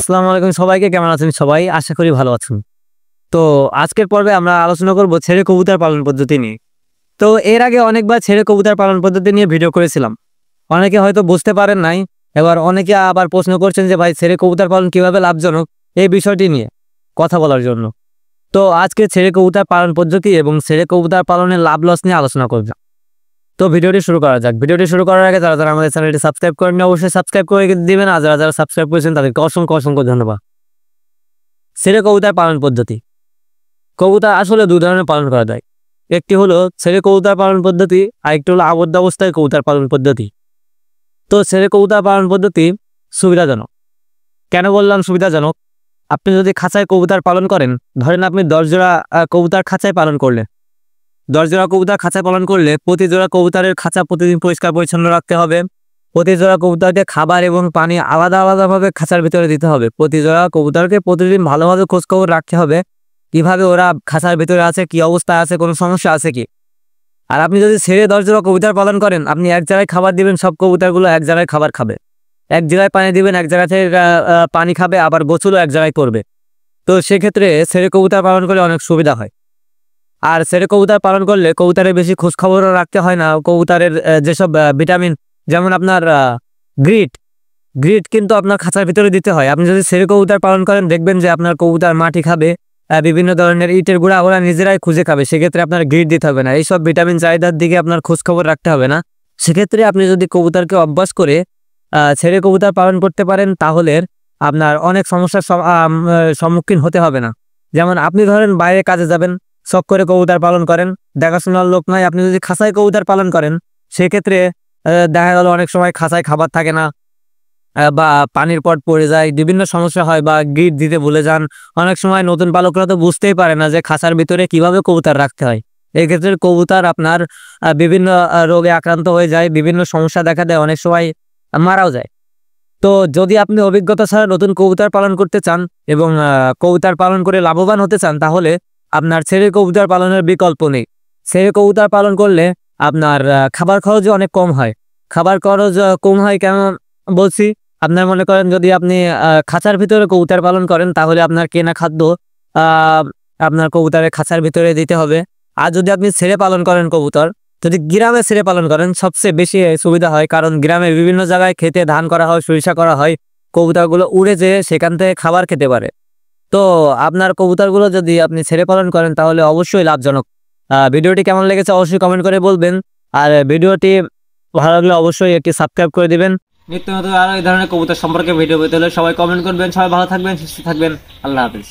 আসসালামু আলাইকুম সবাইকে, কেমন আছেন সবাই? আশা করি ভালো আছেন। তো আজকের পর্বে আমরা আলোচনা করব ছেড়ে কবুতর পালন পদ্ধতি নিয়ে। তো এর আগে অনেকবার ছেড়ে কবুতর পালন পদ্ধতি নিয়ে ভিডিও করেছিলাম। অনেকে হয়তো বুঝতে পারেন নাই। এবার অনেকে আবার প্রশ্ন করছেন যে ভাই ছেড়ে কবুতর পালন কিভাবে লাভজনক, এই বিষয়টি নিয়ে কথা বলার জন্য। তো আজকে ছেড়ে কবুতর পালন পদ্ধতি এবং ছেড়ে কবুতর পালনের লাভ লস নিয়ে আলোচনা করব। তো ভিডিওটি শুরু করা যাক। ভিডিওটি শুরু করার আগে যারা আমাদের চ্যানেলটি সাবস্ক্রাইব করেন অবশ্যই সাবস্ক্রাইব করে দিবেন, আর যারা সাবস্ক্রাইব করেছেন তাদেরকে অসংখ্য ধন্যবাদ। ছেড়ে কবুতর পালন পদ্ধতি। কবুতর আসলে দুই ধরনের পালন করা যায়। একটি হলো ছেড়ে কবুতর পালন পদ্ধতি, আর একটি হলো আবদ্ধ অবস্থায় কবুতর পালন পদ্ধতি। তো ছেড়ে কবুতর পালন পদ্ধতি সুবিধাজনক। কেন বললাম সুবিধাজনক? আপনি যদি খাঁচায় কবুতর পালন করেন, ধরেন আপনি 10 জোড়া কবুতর খাঁচায় পালন করলেন। 10 জোড়া কবুতর খাঁচায় পালন করলে প্রতি জোড়া কবুতরের খাঁচা প্রতিদিন পরিষ্কার পরিচ্ছন্ন রাখতে হবে। প্রতি জোড়া কবুতরকে খাবার এবং পানি আলাদাভাবে খাঁচার ভিতরে দিতে হবে। প্রতি জোড়া কবুতরকে প্রতিদিন ভালোভাবে খোঁজখবর রাখতে হবে, কিভাবে ওরা খাঁচার ভিতরে আছে, কি অবস্থায় আছে, কোনো সমস্যা আছে কি। আর আপনি যদি ছেড়ে 10 জোড়া কবুতর পালন করেন, আপনি এক জায়গায় খাবার দিবেন, সব কবুতরগুলো এক জায়গায় খাবার খাবে। এক জায়গায় পানি দিবেন, এক জায়গা থেকে পানি খাবে, আবার গোসলও এক জায়গায় করবে। তো সেক্ষেত্রে ছেড়ে কবুতর পালন করলে অনেক সুবিধা হয়। আর ছেড়ে কবুতর পালন করলে কবুতরের বেশি খোঁজখবরও রাখতে হয় না। কবুতরের যেসব ভিটামিন, যেমন আপনার গ্রিট কিন্তু আপনার খাঁচার ভিতরে দিতে হয়। আপনি যদি ছেড়ে কবুতর পালন করেন, দেখবেন যে আপনার কবুতর মাটি খাবে, বিভিন্ন ধরনের ইটের গুঁড়া ওরা নিজেরাই খুঁজে খাবে। সেক্ষেত্রে আপনার গ্রিট দিতে হবে না, এইসব ভিটামিন চাহিদার দিকে আপনার খোঁজখবর রাখতে হবে না। সেক্ষেত্রে আপনি যদি কবুতরকে অভ্যাস করে ছেড়ে কবুতর পালন করতে পারেন, তাহলে আপনার অনেক সমস্যার সম্মুখীন হতে হবে না। যেমন আপনি ধরেন বাইরে কাজে যাবেন, শখ করে কবুতর পালন করেন, দেখাশোনার লোক নাই। আপনি যদি খাঁচায় কবুতর পালন করেন, সেক্ষেত্রে দেখা গেল অনেক সময় খাঁচায় খাবার থাকে না, বা পানির পট পড়ে যায়, বিভিন্ন সমস্যা হয়, বা গ্রিট দিতে ভুলে যান। অনেক সময় নতুন পালকরা তো বুঝতেই পারে না যে খাঁচার ভিতরে কিভাবে কবুতর রাখতে হয়। এক্ষেত্রে কবুতর আপনার বিভিন্ন রোগে আক্রান্ত হয়ে যায়, বিভিন্ন সমস্যা দেখা দেয়, অনেক সময় মারাও যায়। তো যদি আপনি অভিজ্ঞতা ছাড়া নতুন কবুতর পালন করতে চান এবং কবুতর পালন করে লাভবান হতে চান, তাহলে আপনার ছেড়ে কবুতর পালনের বিকল্প নেই। ছেড়ে কবুতর পালন করলে আপনার খাবার খরচও অনেক কম হয়। খাবার খরচ কম হয় কেন বলছি? আপনার মনে করেন যদি আপনি খাঁচার ভিতরে কবুতর পালন করেন, তাহলে আপনার কেনা খাদ্য আপনার কবুতরের খাঁচার ভিতরে দিতে হবে। আর যদি আপনি ছেড়ে পালন করেন কবুতর, যদি গ্রামে ছেড়ে পালন করেন, সবচেয়ে বেশি সুবিধা হয়। কারণ গ্রামে বিভিন্ন জায়গায় খেতে ধান করা হয়, সরিষা করা হয়, কবুতরগুলো উড়ে যেয়ে সেখান থেকে খাবার খেতে পারে। তো আপনার কবুতরগুলো যদি আপনি ছেড়ে পালন করেন, তাহলে অবশ্যই লাভজনক। ভিডিওটি কেমন লেগেছে অবশ্যই কমেন্ট করে বলবেন, আর ভিডিওটি ভালো লাগলে অবশ্যই একটি সাবস্ক্রাইব করে দিবেন। নিত্য নতুন আরো এই ধরনের কবুতর সম্পর্কে ভিডিও পেতে হলে সবাই কমেন্ট করবেন। সবাই ভালো থাকবেন, সুস্থ থাকবেন। আল্লাহ হাফেজ।